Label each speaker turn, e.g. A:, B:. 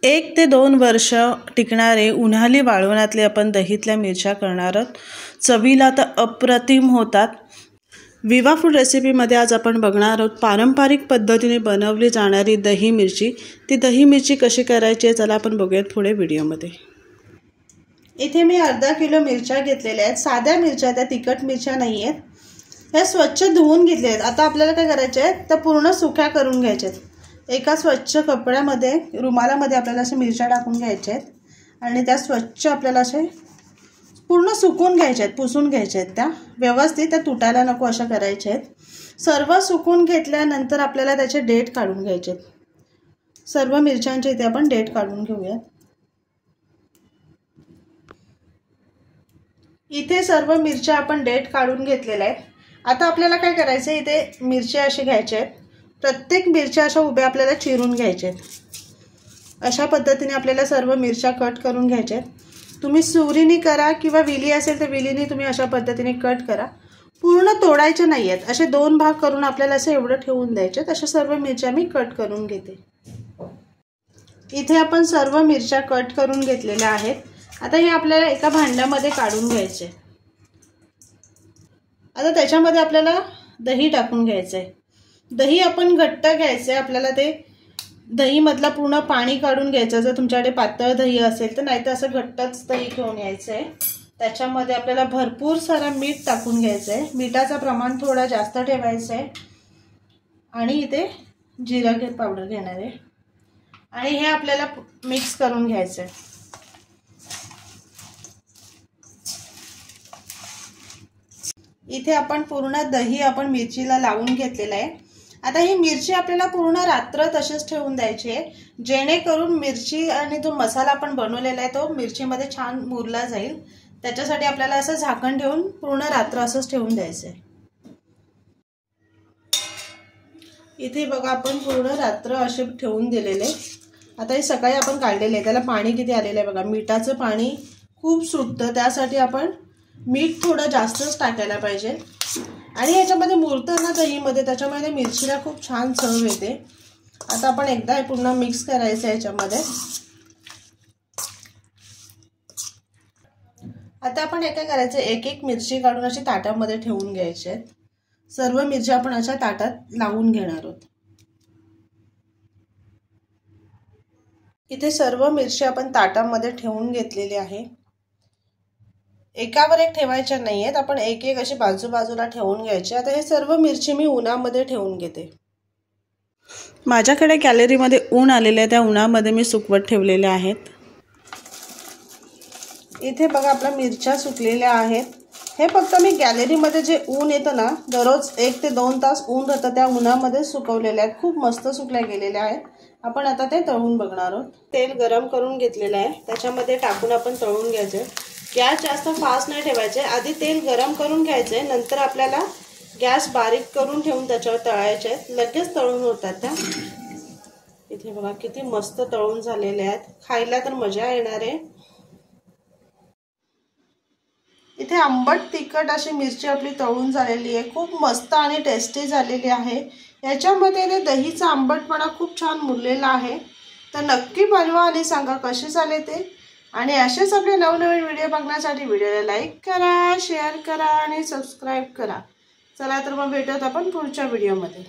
A: 1 ते 2 वर्ष टिकणारे उन्हाळी वाळवणातले आपण दहीतल्या मिरच्या करणार आहोत। चवीला तर अप्रतिम होतात। विवा फूड रेसिपीमध्ये आज आपण बघणार आहोत पारंपरिक पद्धतीने बनवली जाणारी दही मिरची। ती दही मिरची कशी करायची आहे चला आपण बघूया पुढे व्हिडिओमध्ये। इथे मी अर्धा किलो मिरच्या घेतलेल्या आहेत। साध्या मिरच्या, त्या तिखट मिरच्या नाही आहेत। ह्या स्वच्छ धुवून घेतल्या आहेत। आता आपल्याला काय करायचे आहे, त्या पूर्ण सुक्या करून घ्यायच्या आहेत। एका स्वच्छ कपड्यामध्ये रुमालामध्ये आपल्याला अशा मिरच्या टाकून घ्यायच्या आहेत आणि त्या स्वच्छ आपल्याला असे पूर्ण सुकून घ्यायच्या आहेत, पुसून घ्यायच्या आहेत। त्या व्यवस्थित त्या तुटायला नको अशा करायच्या आहेत। सर्व सुकून घेतल्यानंतर आपल्याला त्याचे देठ काढून घ्यायचे आहेत। सर्व मिरच्यांचे इथे आपण देठ काढून घेऊया। इथे सर्व मिरच्या आपण देठ काढून घेतलेल्या आहेत। आता आपल्याला काय करायचं आहे, इथे मिरच्या असे घ्यायच्या आहेत। प्रत्येक मिरच्या अशा उभ्या आपल्याला चिरून घ्यायच्या आहेत। अशा पद्धतीने आपल्याला सर्व मिरच्या कट करून घ्यायच्या आहेत। तुम्ही सुरीने करा किंवा विली असेल तर विलीने तुम्ही अशा पद्धतीने कट करा। पूर्ण तोडायचे नाही आहेत, असे 2 भाग करून आपल्याला असं एवढं ठेवून द्यायचे आहेत। अशा सर्व मिरच्या मी कट करून घेते। इथे आपण सर्व मिरच्या कट करून घेतलेल्या आहेत। आता हे आपल्याला एका भांड्यामध्ये काढून घ्यायचे। आता त्याच्यामध्ये आपल्याला दही टाकून घ्यायचं आहे। दही आपण घट्ट घ्यायचं आहे। आपल्याला ते दही मधला पूर्ण पाणी काढून घ्यायचं। जर तुमच्याकडे पातळ दही असेल तर, नाही तर असं घट्टच दही घेऊन यायचं आहे। त्याच्यामध्ये आपल्याला भरपूर सारा मीठ टाकून घ्यायचं आहे। मिठाचं प्रमाण थोडं जास्त ठेवायचं आहे आणि इथे जिरा पावडर घेणार आहे आणि हे आपल्याला मिक्स करून घ्यायचं आहे। इथे आपण पूर्ण दही आपण मिरचीला लावून घेतलेलं आहे। आता ही मिरची आपल्याला पूर्ण रात्र तशीच ठेवून द्यायची आहे, जेणेकरून मिरची आणि जो मसाला आपण बनवलेला आहे तो मिरचीमध्ये छान मुरला जाईल। त्याच्यासाठी आपल्याला असं झाकण ठेवून पूर्ण रात्र असंच ठेवून द्यायचं आहे। इथे बघा आपण पूर्ण रात्र असे ठेवून दिलेले। आता हे सकाळी आपण काढलेले आहे। त्याला पाणी किती आलेलं आहे बघा। मिठाचं पाणी खूप सुटतं, त्यासाठी आपण मीठ थोडं जास्तच टाकायला पाहिजे आणि याच्यामध्ये मुरतं ना दहीमध्ये, त्याच्यामुळे मिरचीला खूप छान चव येते। आता आपण एकदा हे पूर्ण मिक्स करायचं आहे याच्यामध्ये। आता आपण काय करायचं, एक एक मिरची काढून अशी ताटामध्ये ठेवून घ्यायची आहेत। सर्व मिरच्या आपण अशा ताटात लावून घेणार आहोत। इथे सर्व मिरची आपण ताटामध्ये ठेवून घेतलेली आहे। एकावर एक ठेवायच्या नाही आहेत, आपण एक एक अशी बाजूबाजूला ठेवून घ्यायचे। आता हे सर्व मिरची मी उन्हामध्ये ठेवून घेते। माझ्याकडे गॅलरीमध्ये ऊन आलेले आहे, त्या उन्हामध्ये मी सुकवत ठेवलेले आहेत। इथे बघा आपल्या मिरच्या सुकलेल्या आहेत। हे फक्त मी गॅलरीमध्ये जे ऊन येतं ना, दररोज 1 ते 2 तास ऊन राहतं, त्या उन्हामध्ये सुकवलेले आहेत। खूप मस्त सुकल्या गेलेल्या आहेत। आपण आता ते तळून बघणार आहोत। तेल गरम करून घेतलेलं आहे, त्याच्यामध्ये टाकून आपण तळून घ्यायचं। गॅस जास्त फास्ट नाही ठेवायचे, आधी तेल गरम करून घ्यायचे, नंतर आपल्याला गॅस बारीक करून ठेवून त्याच्यावर तळायचे। लगेच तळून होतात त्या। इथे बघा किती मस्त तळून झालेले आहेत, खायला तर मजा येणार आहे। इथे आंबट तिखट अशी मिरची आपली तळून झालेली आहे, खूप मस्त आणि टेस्टी झालेली आहे। याच्यामध्ये ते दहीचा आंबटपणा खूप छान मुरलेला आहे। तर नक्की बनवा आणि सांगा कसे झाले ते। आणि असेच आपले नवनवीन व्हिडिओ बघण्यासाठी व्हिडिओला लाईक करा, शेअर करा आणि सबस्क्राईब करा। चला तर मग भेटूयात आपण पुढच्या व्हिडिओमध्ये।